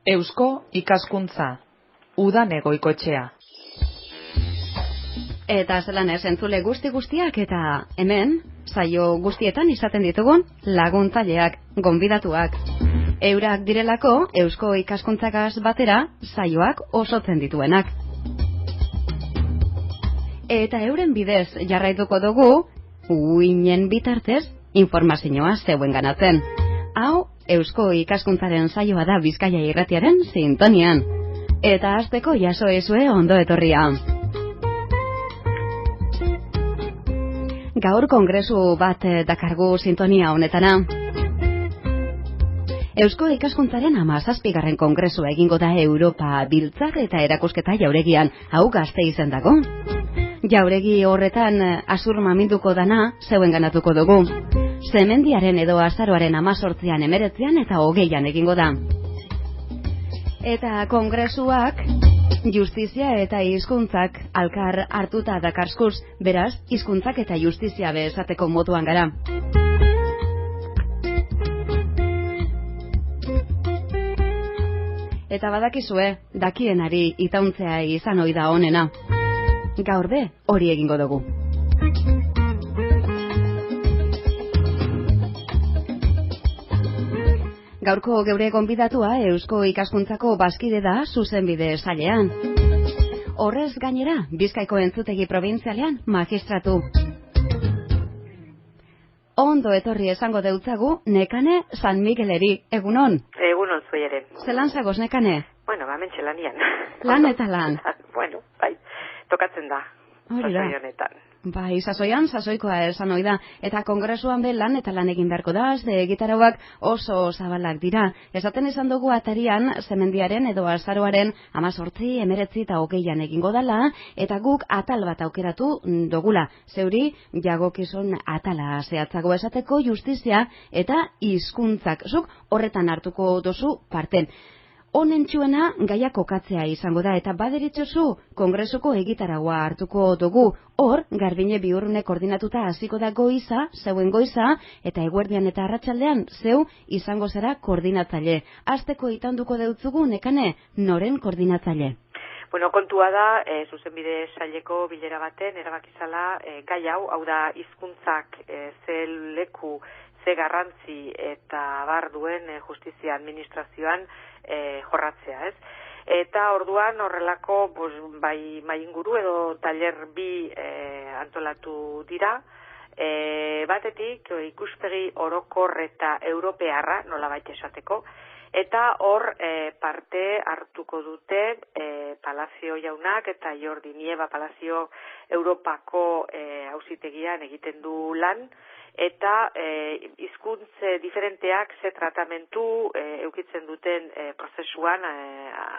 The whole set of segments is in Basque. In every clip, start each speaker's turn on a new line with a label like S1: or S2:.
S1: Eusko ikaskuntza, udan egoikoetxea.
S2: Eta zelan ez entzule guztiak eta hemen, saio guztietan izaten ditugun laguntzaileak, gonbidatuak. Eurak direlako Eusko ikaskuntzagaz batera saioak osotzen dituenak. Eta euren bidez jarraituko dugu, uinen bitartez, informazioa zeuen ganatzen. Hau, Eusko ikaskuntzaren saioa da Bizkaia Irratiaren sintonian. Eta hasteko jaso ezue ondo etorria. Gaur kongresu bat dakargu sintonia honetana. Eusko ikaskuntzaren 17. kongresua egingo da Europa Biltzar eta erakusketa jauregian, hau Gasteizen dago. Jauregi horretan azur maminduko dana zeuen ganatuko dugu. Zemendiaren edo azaroaren 18an, 19an eta 20an egingo da. Eta kongresuak justizia eta hizkuntzak alkar hartuta dakarskuz, beraz, hizkuntzak eta justizia bezateko moduan gara. Eta badakizue, dakienari itauntzea izan ohi da onena. Gaur be, hori egingo dugu. Gaurko geure gonbidatua Eusko ikaskuntzako bazkide da zuzenbide sailean. Horrez gainera, Bizkaiko entzutegi probintzialean magistratu. Ondo etorri esango deutzagu Nekane San Migueleri, egunon?
S3: Egunon zui ere.
S2: Zelan zagoz, Nekane?
S3: Bueno, mentxe lanian.
S2: Lan eta lan.
S3: Bueno, bai, tokatzen da.
S2: Hori da.
S3: Sasoi honetan.
S2: Bai, sasoian, sasoikoa esan ohi da. Eta kongresuan be lan eta lan egin beharko da, ze gitarauak oso zabalak dira. Esaten izan dugu atarian, zemendiaren edo azaroaren 18, 19 eta 20an egingo dala, eta guk atal bat aukeratu dugula. Zeuri, jagokizun atala zehatzago esateko justizia eta hizkuntzak. Zuk horretan hartuko dozu parte. Honen txuena gaia kokatzea izango da, eta baderitzozu kongresuko egitaragua hartuko dugu. Hor, Garbine Biurrune koordinatuta hasiko da goiza, zeuen goiza, eta eguerdian eta arratsaldean zeu izango zara koordinatzaile. Hasteko itanduko deutzugu, Nekane, noren koordinatzaile?
S3: Bueno, kontua da, zuzenbide saileko bilera baten, erabakizala gai hau da hizkuntzak ze leku, ze garrantzi eta bar duen justizia administrazioan jorratzea, ez? Eta orduan horrelako bai mainguru edo taller bi antolatu dira. Batetik ikuspegi orokor eta europearra, nolabait esateko, eta hor parte hartuko dute Palazio jaunak eta Jordi Nieva Palazio Europako auzitegian egiten du lan, eta hizkuntz diferenteak ze tratamentu eukitzen duten prozesuan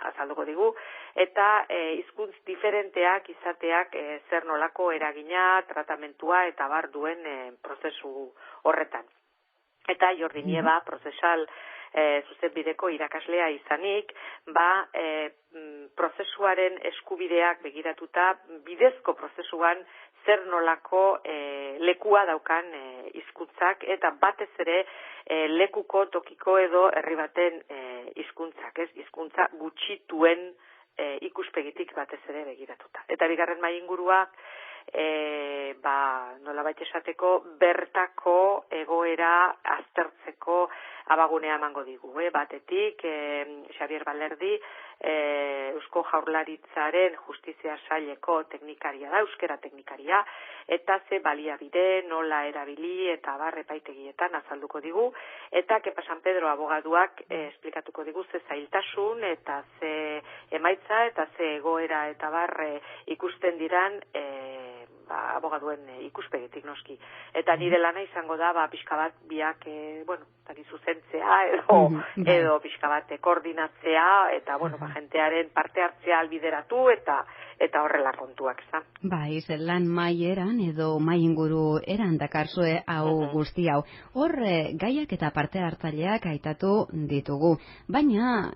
S3: azalduko digu, eta hizkuntz diferenteak izateak zer nolako eragina, tratamentua eta bar duen prozesu horretan. Eta Jordi Nieva prozesal zuzenbideko irakaslea izanik, prozesuaren eskubideak begiratuta bidezko prozesuan zer nolako lekua daukan hizkuntzak eta batez ere lekuko, tokiko edo herri baten hizkuntzak, ez? Hizkuntza gutxituen ikuspegitik batez ere begiratuta. Eta bigarren mainguruak nolabait esateko bertako egoera aztertzeko abagunea emango digu. Batetik, Xabier Balerdi, Eusko Jaurlaritzaren justizia saileko teknikaria da, euskera teknikaria, eta ze baliabide nola erabili eta bar epaitegietan azalduko digu, eta Kepa San Pedro abogaduak esplikatuko digu ze zailtasun eta ze emaitza eta ze egoera eta bar ikusten diran abogaduen ikuspegitik noski. Eta nire lana izango da, pixka bat biak, zuzentzea edo pixka bat koordinatzea, eta, jentearen parte hartzea albideratu eta horrela kontuak, za.
S2: Bai, lan maieran edo mai inguru eran dakarzue hau guzti hau. Hor, gaiak eta parte hartzaileak aitatu ditugu. Baina,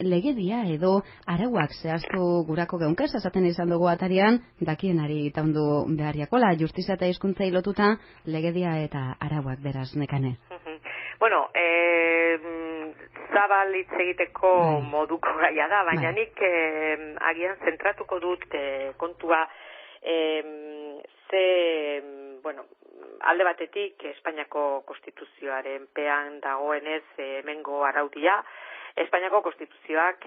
S2: legedia edo arauak zehaztu gurako geunkez, esaten izan dugu atarian, dakienari taundu behariakola, justizia eta hizkuntzei lotuta, legedia eta arauak beraz, Nekane.
S3: Bueno, zabal hitz egiteko moduko gaia da, baina nik agian zentratuko dut kontua alde batetik Espainiako Konstituzioaren pean dagoenez hemengo araudia. Espainiako Konstituzioak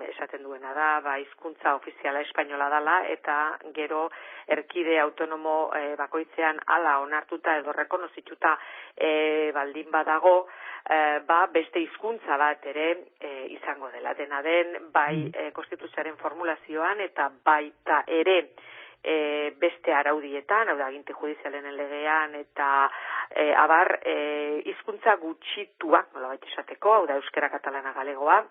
S3: esaten duena da, hizkuntza ofiziala espainola dela, eta gero erkide autonomo bakoitzean hala onartuta edo rekonozituta baldin badago, beste hizkuntza bat ere izango dela. Dena den, bai Konstituzioaren formulazioan eta baita ere beste araudietan, hau da, aginte judizialen legean eta hizkuntza gutxituak, nolabait esateko, hau da, euskera, katalana, galegoa,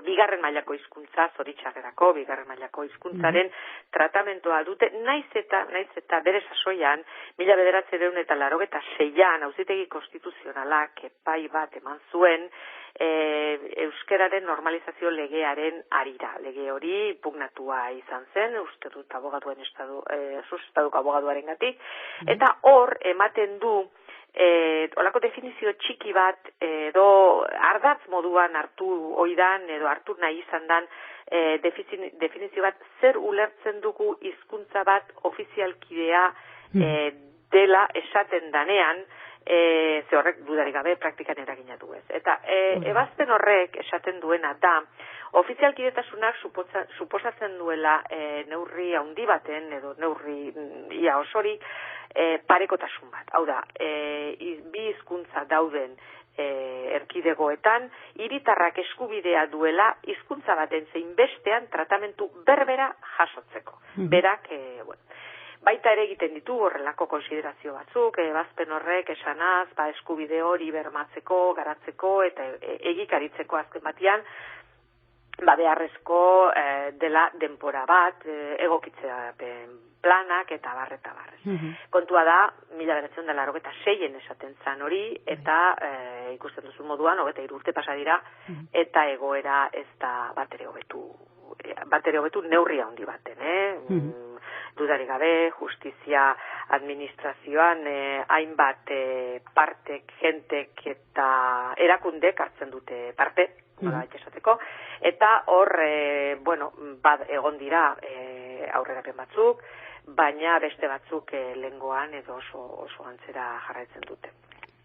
S3: bigarren mailako hizkuntza, zoritxarrerako, bigarren mailako hizkuntzaren tratamentoa dute, naiz eta bere sasoian, 1986an, Auzitegi Konstituzionalak epai bat eman zuen, euskeraren normalizazio legearen arira. Lege hori pugnatua izan zen, uste dut abogaduen estatuko abogaduarengatik, eta hor ematen du olako definizio txiki bat edo ardatz moduan hartu oidan edo hartu nahi izan dan definizio bat zer ulertzen dugu hizkuntza bat ofizialkidea dela esaten danean, ze horrek dudarik gabe praktikan eragina du ez. Eta ebazpen horrek esaten duena da, ofizialkidetasunak suposatzen duela neurri handi baten edo neurri ia osorik parekotasun bat. Hau da, bi hizkuntza dauden erkidegoetan, hiritarrak eskubidea duela hizkuntza baten zein bestean tratamentu berbera jasotzeko. Berak, baita ere egiten ditu horrelako konsiderazio batzuk, ebazpen horrek esanaz, eskubide hori bermatzeko, garatzeko eta egikaritzeko azken batean, beharrezko dela denbora bat, egokitzeapen planak eta barrez. Kontua da, 1986en esaten zan hori, eta ikusten duzu moduan, 23 urte pasa dira, eta egoera ez da bat ere hobetu neurri handi baten, dudarik gabe, justizia administrazioan hainbat partek, jentek eta erakundek hartzen dute parte, esateko, eta hor, egon dira aurrerapen batzuk, baina beste batzuk lehengoan edo oso antzera jarraitzen dute.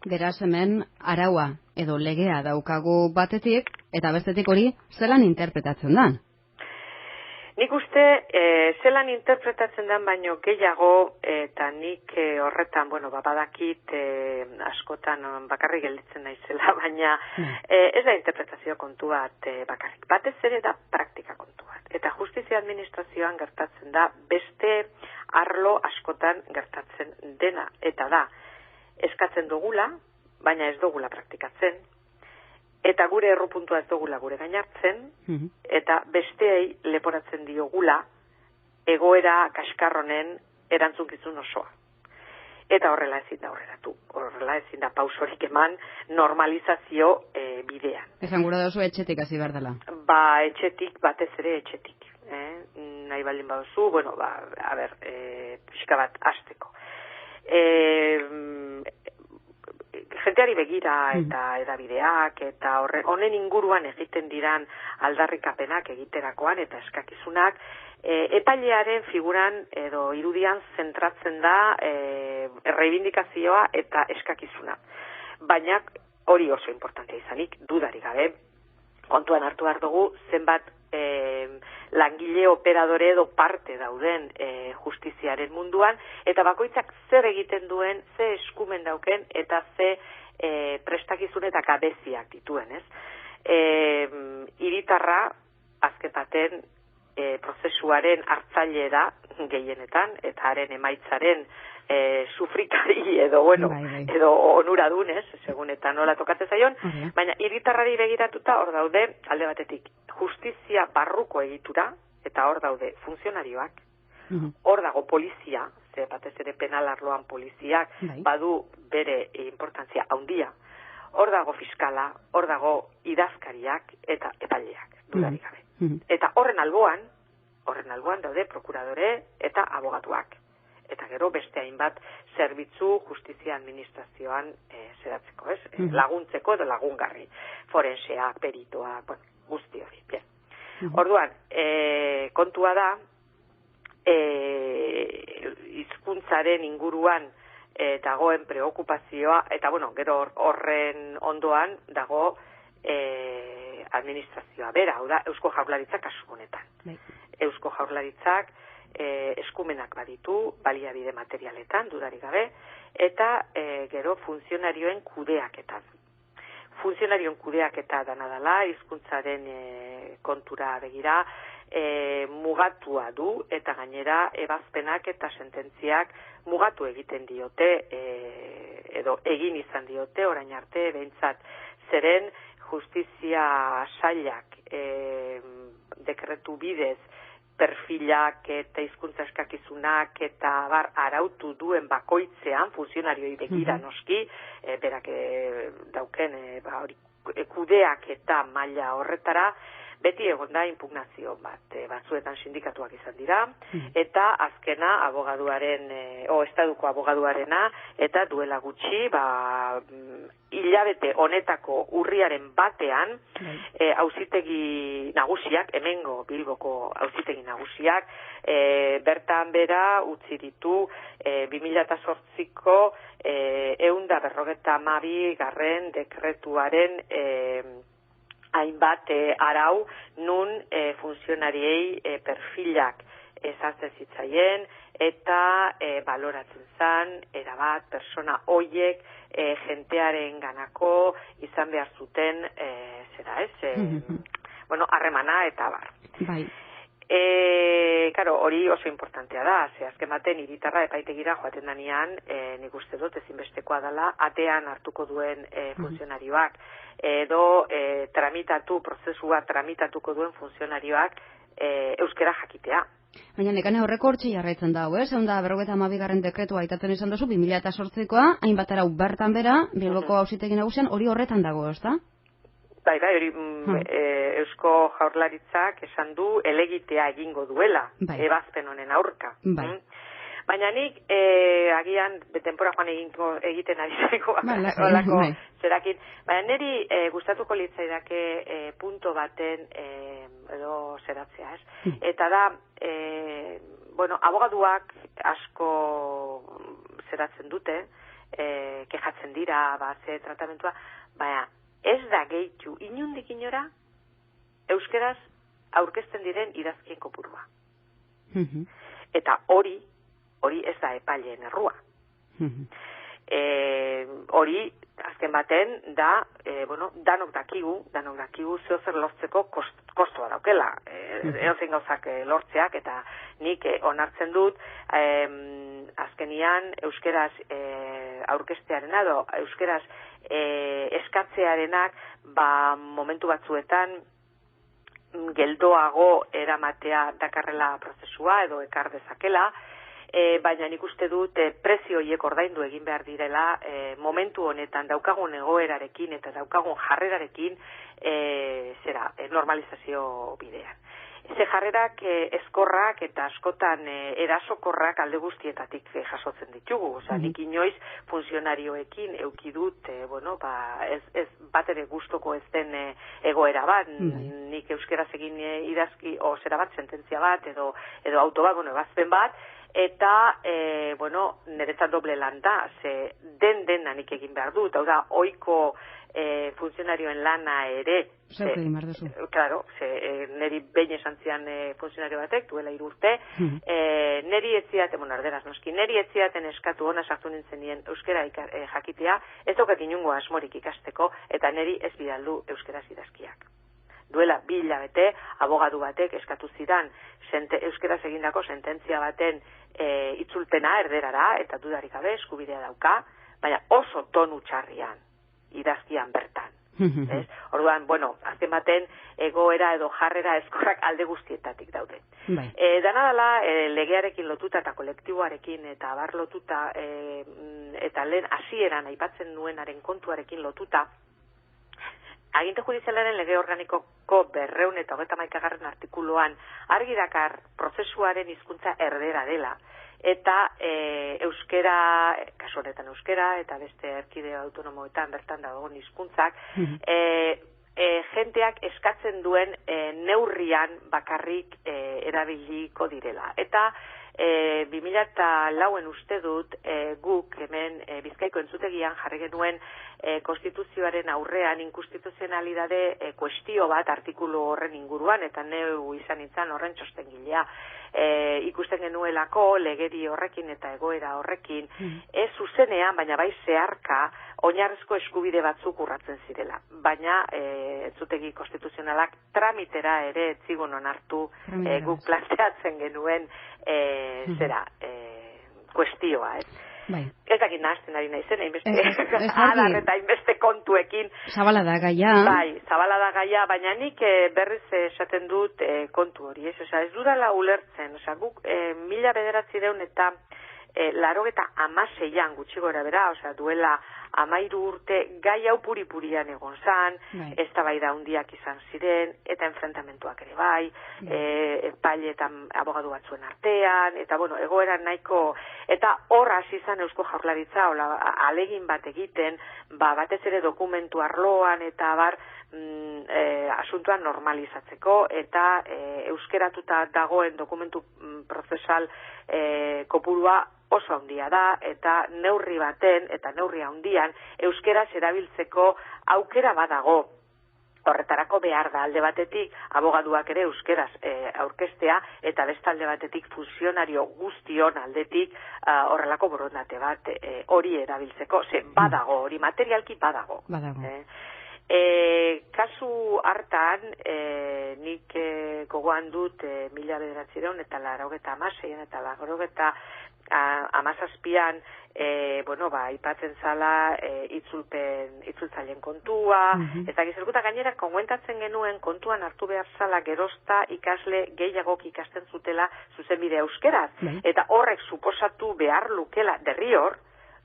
S2: Beraz hemen araua edo legea daukagu batetik, eta bestetik hori zelan interpretatzen da?
S3: Nik uste, zelan interpretatzen den baino gehiago, eta nik horretan, badakit askotan bakarrik gelditzen naizela, baina ez da interpretazio kontu bat bakarrik. Batez ere da praktika kontu bat. Eta justizia administrazioan gertatzen da beste arlo askotan gertatzen dena. Eta da, eskatzen dugula, baina ez dugula praktikatzen. Eta gure errupuntua ez dugula gure gainartzen, eta besteei leporatzen diogula egoera kaskarronen erantzunkizun osoa. Eta horrela ezin da horreratu, horrela ezin da pausorik eman normalizazio bidean.
S2: Esan gura dozu etxetik hasi behar dela.
S3: Etxetik, batez ere etxetik. Nahi baldin baduzu, pixka bat hasteko. Jenteari begira eta edabideak eta honen inguruan egiten diran aldarrikapenak egiterakoan eta eskakizunak epailearen figuran edo irudian zentratzen da erreibindikazioa eta eskakizuna. Baina hori oso importantea izanik, dudarik gabe, kontuan hartu behar dugu zenbat langile operadore edo parte dauden justiziaren munduan, eta bakoitzak zer egiten duen, ze eskumen dauken, eta ze prestakizun eta gabeziak dituen, ez? Hiritarra, azken baten, prozesuaren hartzaile da gehienetan, eta haren emaitzaren sufrikari edo onuradun, ez? Segun eta nola tokatzen zaion, baina hiritarrari begiratuta hor daude, alde batetik, justizia barruko egitura, eta hor daude funtzionarioak, hor dago polizia, ze batez ere penal arloan poliziak badu bere importantzia handia, hor dago fiskala, hor dago idazkariak eta epaileak, dudarik gabe. Eta horren alboan daude prokuradore eta abogatuak. eta gero beste hainbat zerbitzu justizia administrazioan zeratzeko, ez? Laguntzeko edo lagungarri, forenseak, peritoak, bueno, guzti hori, bien. Orduan, kontua da, hizkuntzaren inguruan dagoen preokupazioa, eta bueno, gero horren ondoan dago administrazioa bera, hau da, Eusko Jaurlaritzak kasu honetan. Eusko Jaurlaritzak eskumenak baditu, baliabide materialetan, dudarik gabe, eta gero funtzionarioen kudeaketan. Funtzionarioen kudeaketa dana dela, hizkuntzaren kontura begira, mugatua du, eta gainera ebazpenak eta sententziak mugatu egiten diote, edo egin izan diote, orain arte, behintzat, zeren justizia sailak dekretu bidez perfilak eta hizkuntza eskakizunak eta arautu duen bakoitzean, funtzionarioi begira noski, berak dauken kudeak eta maila horretara, beti egon da impugnazio bat, batzuetan sindikatuak izan dira, eta azkena estaduko abogaduarena, eta duela gutxi, hilabete honetako urriaren batean, auzitegi nagusiak, hemengo Bilboko auzitegi nagusiak, bertan bera utzi ditu 2008ko 152 garren dekretuaren hainbat arau nun funtzionariei perfilak ezartzen zitzaien eta baloratzen zan erabat persona hoiek jentearen ganako izan behar zuten harremana eta bar.
S2: Bai.
S3: Claro, hori oso importantea da, azken baten hiritarra epaitegira joaten danean, nik uste dut ezinbestekoa dela, atean hartuko duen funtzionarioak, edo prozesua tramitatuko duen funtzionarioak euskera jakitea.
S2: Baina nekane horreko hortxe jarraitzen dago, ez? Onda 52. dekretua aitatzen izan duzu, 2008koa, hainbat arau bertan bera, Bilboko auzitegi nagusian, hori horretan dago, ez da?
S3: Bai, hori Eusko Jaurlaritzak esan du elegitea egingo duela, ebazpen honen aurka. Baina nik, agian, denpora joan egiten ari zaiko, olako zerakin, baina niri gustatuko litzaidake punto baten edo zeratzea, ez? Eta da, abogaduak asko zeratzen dute, kejatzen dira, ze tratamentua, baina, ez da gehitu inundik inora euskeraz aurkezten diren idazkien kopurua. Eta hori ez da epaileen errua. Hori, azken baten, da, danok dakigu zeozer lortzeko kostoa daukela. Edozein gauzak lortzeak, eta nik onartzen dut, azkenian euskeraz aurkestearena edo euskeraz eskatzearenak momentu batzuetan geldoago eramatea dakarrela prozesua edo ekar dezakela, baina nik uste dut prezio horiek ordaindu egin behar direla momentu honetan daukagun egoerarekin eta daukagun jarrerarekin normalizazio bidean. Ze jarrerak ezkorrak eta askotan erasokorrak alde guztietatik jasotzen ditugu. Nik inoiz funtzionarioekin eukidut, ez bat ere gustoko ez den egoera bat, nik euskeraz egin idazki, bat, sententzia bat, edo auto bat, ebazpen bat, eta, niretzat doble lan da, ze den nik egin behar dut, hau da, ohiko funtzionarioen lana ere, claro, neri behin esan zian funtzionario batek, duela 3 urte, neri etziaten, erderaz noski, neri etziaten eskatu hona sartu nintzen nien euskera jakitea, ez daukat inungo asmorik ikasteko, eta neri ez bidaldu euskaraz idazkiak. Duela 2 hilabete, abogadu batek eskatu zidan euskaraz egindako sententzia baten itzulpena erderara, eta dudarik gabe eskubidea dauka, baina oso tonu txarrian idazkian bertan. Orduan, azken baten egoera edo jarrera ezkorrak alde guztietatik daude. Dana dela, legearekin lotuta eta kolektiboarekin eta abar lotuta eta lehen hasieran aipatzen nuenaren kontuarekin lotuta, aginte judizialaren lege organikoko 231. artikuluan argi dakar prozesuaren hizkuntza erdera dela, eta euskera, kasu honetan euskera, eta beste erkidego autonomoetan bertan dagoen hizkuntzak, jenteak eskatzen duen neurrian bakarrik erabiliko direla. Eta 2004 uste dut guk hemen Bizkaiko entzutegian jarri genuen konstituzioaren aurrean inkonstituzionalidade kuestio bat artikulu horren inguruan, eta neu izan nintzen horren txostengilea. Ikusten genuelako legedi horrekin eta egoera horrekin ez zuzenean, baina bai zeharka oinarrizko eskubide batzuk urratzen zirela. Baina entzutegi konstituzionalak tramitera ere etzigun onartu guk planteatzen genuen kuestioa,
S2: Bai.
S3: Ez dakit nahazten ari naizen, adar eta hainbeste kontuekin.
S2: Zabala da gaia.
S3: Bai, zabala da gaia, baina nik berriz esaten dut kontu hori, ez dudala ulertzen, guk 1996 eta 96an gutxi gora bera, duela 13 urte gai hau puri-purian egon zan, eztabaida handiak izan ziren, eta enfrentamentuak ere bai, epaile eta abogadu batzuen artean, eta egoera nahiko, eta hor hasi izan Eusko Jaurlaritza, alegin bat egiten, batez ere dokumentu arloan, eta asuntoan normalizatzeko, eta euskeratuta dagoen dokumentu prozesal kopurua oso handia da, eta neurri baten, eta neurri handian, euskeraz erabiltzeko aukera badago. Horretarako behar da alde batetik, abogaduak ere euskeraz aurkeztea, eta beste alde batetik funtzionario guztion aldetik horrelako borondate bat hori erabiltzeko. Badago, hori materialki badago. Kasu hartan, nik gogoan dut 1996 eta 96 eta 97an, aipatzen zala itzultzaileen kontua, eta gizerkuta gainera konguentatzen genuen kontuan hartu behar zala gerozta ikasle gehiagok ikasten zutela zuzenbide euskeraz, eta horrek suposatu behar lukela derrior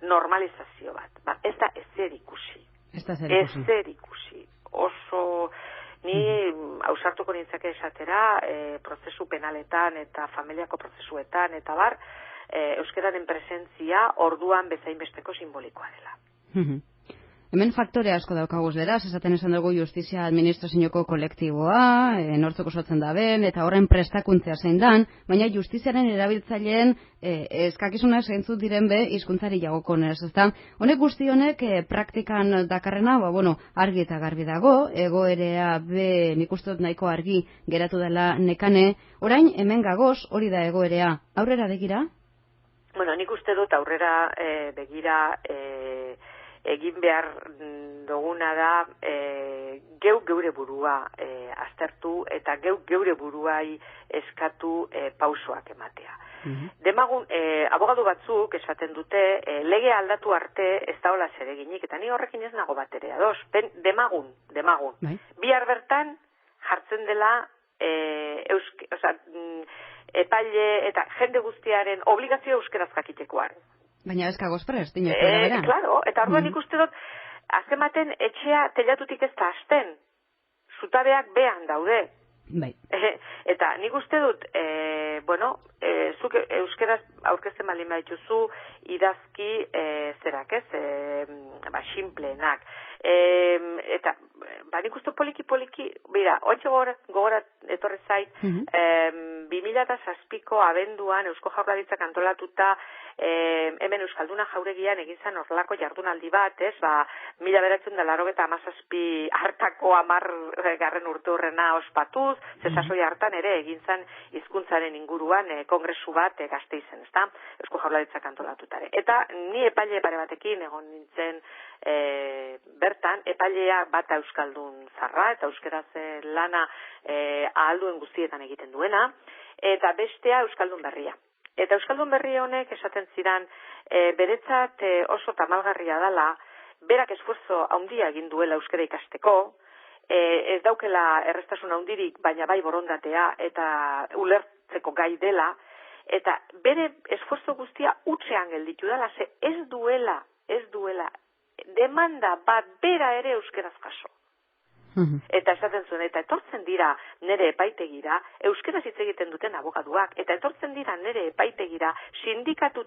S3: normalizazio bat. Ez da ezer ikusi. Ezer ikusi. Oso, ni ausartuko nintzake esatera, prozesu penaletan eta familiako prozesuetan, eta euskararen presentzia orduan bezainbesteko simbolikoa dela.
S2: Hemen faktore asko daukaguz beraz, esaten esan dugu justizia administrazioko kolektiboa, nortzuk osatzen da ben, eta horren prestakuntzea zein dan, baina justiziaren erabiltzaileen eskakizunak zeintzuk diren be hizkuntzari jagokonez, ezta? Honek guzti honek praktikan dakarrena, argi eta garbi dago, egoerea be nik uste dut nahiko argi geratu dela nekane, orain hemen gagoz hori da egoerea, aurrera begira?
S3: Nik uste dut aurrera begira egin behar duguna da geure burua aztertu eta geure buruai eskatu pausoak ematea. Demagun, abogadu batzuk esaten dute lege aldatu arte ez daola zereginik, eta ni horrekin ez nago bat ere ados. Demagun. Bihar bertan jartzen dela epaile eta jende guztiaren obligazio euskeraz jakitekoan.
S2: Baina ez kagoz prest, inoiz bera.
S3: Claro, eta orduan ikuste dut, azkematen etxea telatutik ez da hasten, zutabeak behan daude. Eta nik uste dut, zuk euskeraz aurkezten baldin badituzu idazki zerak ez, sinpleenak. Eta, nik uste poliki, bera, oitxe gogorat etorri zait, 2007ko abenduan Eusko Jaurlaritzak antolatuta hemen Euskalduna Jauregian egin zen horrelako jardunaldi bat, 1997 hartako 10. urteurrena ospatuz, sasoi hartan ere egin zen hizkuntzaren inguruan kongresu bat Gasteizen, ezta? Eusko Jaurlaritzak antolatutare. Eta ni epaile pare batekin egon nintzen bertan, epailea bata euskaldun zarra eta euskeraz lana ahalduen guztietan egiten duena, eta bestea euskaldun berria. Eta euskaldun berri honek esaten zidan beretzat oso tamalgarria dela, berak esfuerzo handia egin duela euskara ikasteko, ez daukela errestasun handirik, baina bai borondatea eta ulertzeko gai dela, eta bere esfuerzo guztia utzean gelditu dela, ze ez duela demanda bat bera ere euskeraz jaso. Eta esaten zuen, eta etortzen dira nire epaitegira, euskeraz hitz egiten duten abogaduak, eta etortzen dira nire epaitegira sindikatu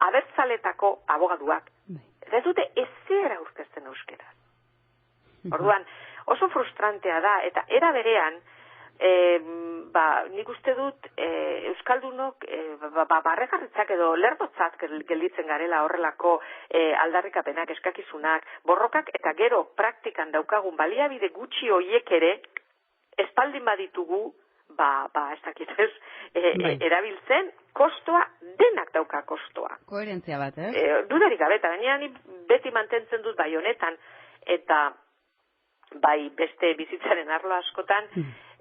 S3: abertzaletako abogaduak. Eta ez dute ezera aurkezten euskeraz. Orduan, oso frustrantea da, eta era berean, nik uste dut euskaldunok barregarritzak edo lerdotzat gelditzen garela horrelako aldarrikapenak, eskakizunak, borrokak, eta gero praktikan daukagun baliabide gutxi hoiek ere espaldin baditugu, ez dakit ez, erabiltzen, kostoa, denak dauka kostoa.
S2: Koherentzia bat,
S3: Dudarik gabe, eta baina ni beti mantentzen dut bai honetan, eta bai beste bizitzaren arlo askotan,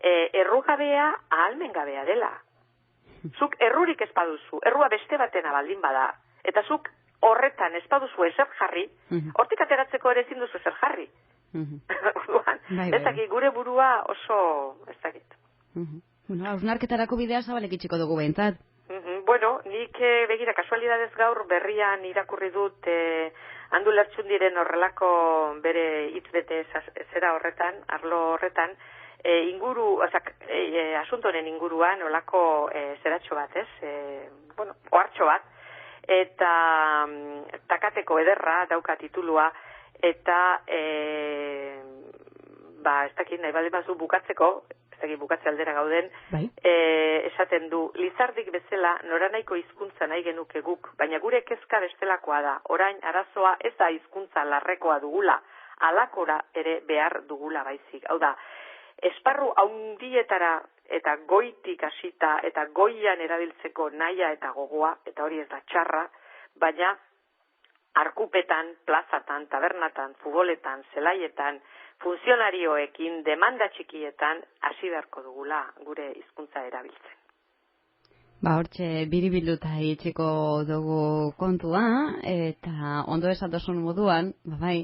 S3: errugabea ahalmengabea dela. Zuk errurik ez baduzu, errua beste batena baldin bada, eta zuk horretan ez baduzu ezer jarri, hortik ateratzeko ere ezin duzu ezer jarri. Ez dakit, gure burua oso, ez dakit.
S2: Hausnarketarako bidea zabalek itxiko dugu behintzat.
S3: Bueno, nik begira, kasualidadez gaur berrian irakurri dut Andu Lertxundiren horrelako bere hitzbete zera horretan, arlo horretan, asuntoren inguruan olako zeratxo bat, ohartxo bat, eta takateko ederra dauka titulua, eta ez dakit nahi baldin bazu bukatzeko, bukatze aldera gauden, esaten du, Lizardik bezala noranahiko hizkuntza nahi genuke guk, baina gure kezka bestelakoa da, orain arazoa ez da hizkuntza larrekoa dugula, alakora ere behar dugula baizik. Hau da, esparru haundietara eta goitik hasita eta goian erabiltzeko naia eta gogoa, eta hori ez da txarra, baina arkupetan, plazatan, tabernatan, futboletan, zelaietan, funtzionarioekin, demanda txikietan, hasi beharko dugula gure hizkuntza erabiltzen.
S2: Hortxe, biribilduta itxiko dugu kontua, eta ondo esatosun moduan,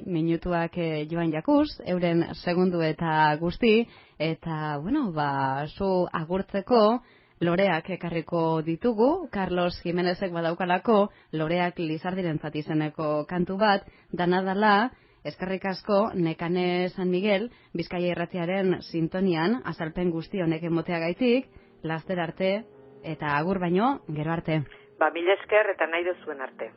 S2: minutuak joan jakuz, euren segundu eta guzti, eta, zu agurtzeko, loreak ekarriko ditugu, Carlos Jimenezek badaukalako, loreak Lizardirentzat izeneko kantu bat, danadala, eskerrik asko, Nekane San Miguel, Bizkaia Irratiaren sintonian, azalpen guzti honek emoteagaitik, laster arte, eta agur baino, gero arte.
S3: Mila esker eta nahi duzuen arte.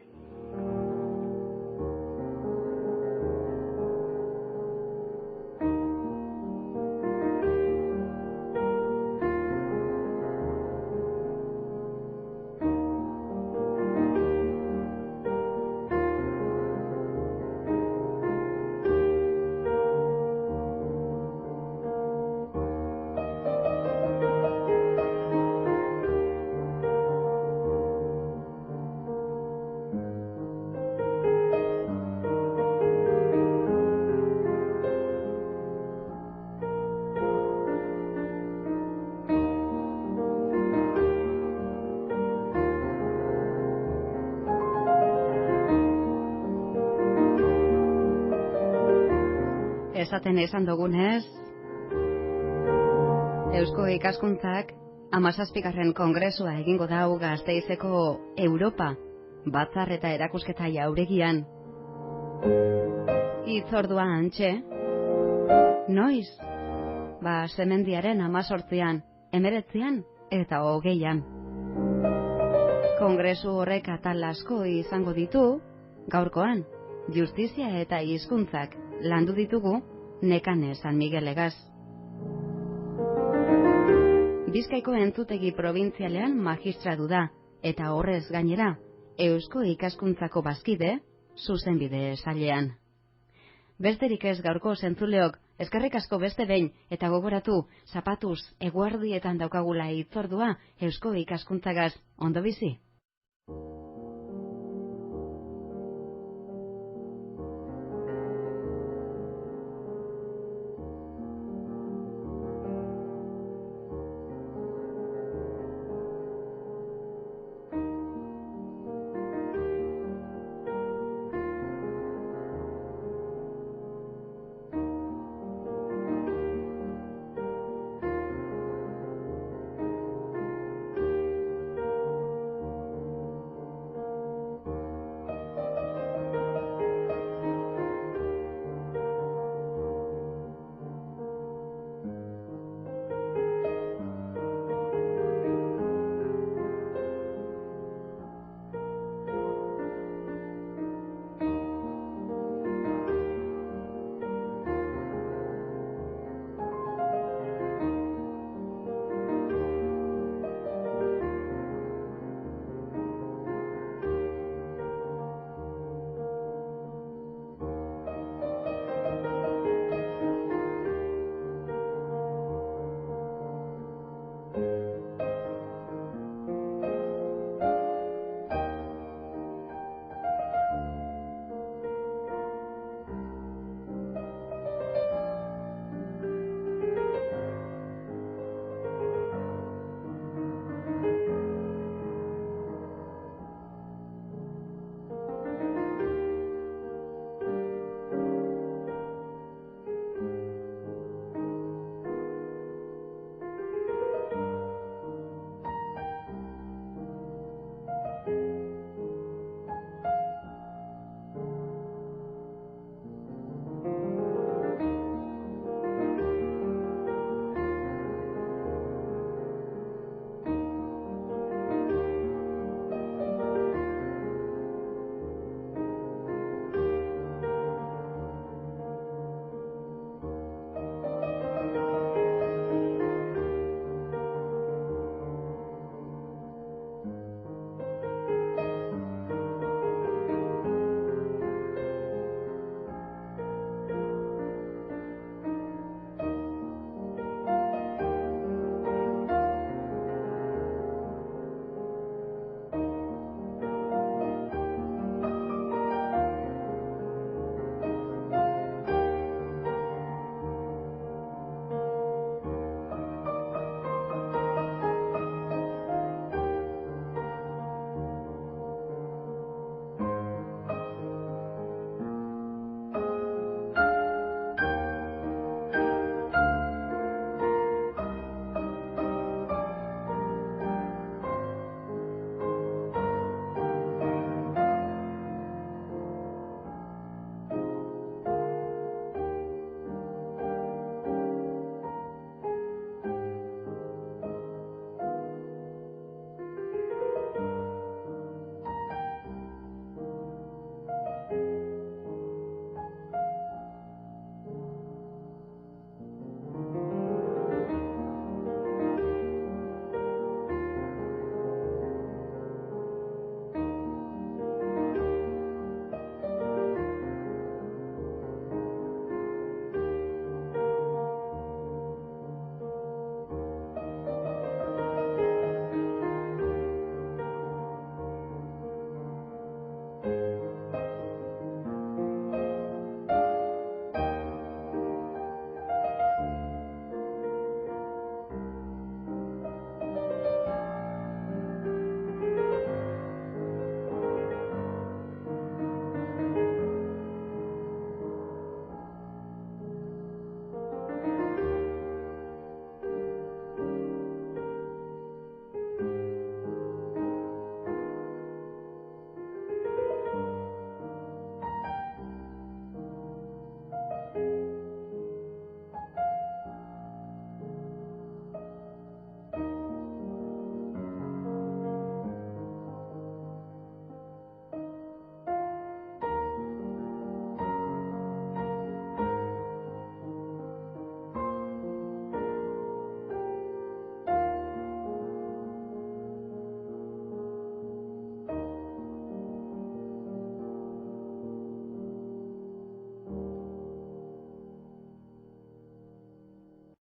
S2: Esaten esan dugunez, Eusko Ikaskuntzak 17. Kongresua egingo dau Gasteizeko Europa batzar eta erakusketa jauregian. Hitzordua hantxe, noiz? Semendiaren 18an, 19an eta 20an. Kongresu horrek atal asko izango ditu, gaurkoan, justizia eta hizkuntzak landu ditugu Nekane San Miguelegaz. Bizkaiko entzutegi probintzialean magistratu da, eta horrez gainera, Eusko Ikaskuntzako bazkide, zuzenbide sailean. Besterik ez gaurko zentzuleok, eskerrik asko beste behin, eta gogoratu, zapatuz, eguardietan daukagula hitzordua Eusko Ikaskuntzagaz, ondo bizi?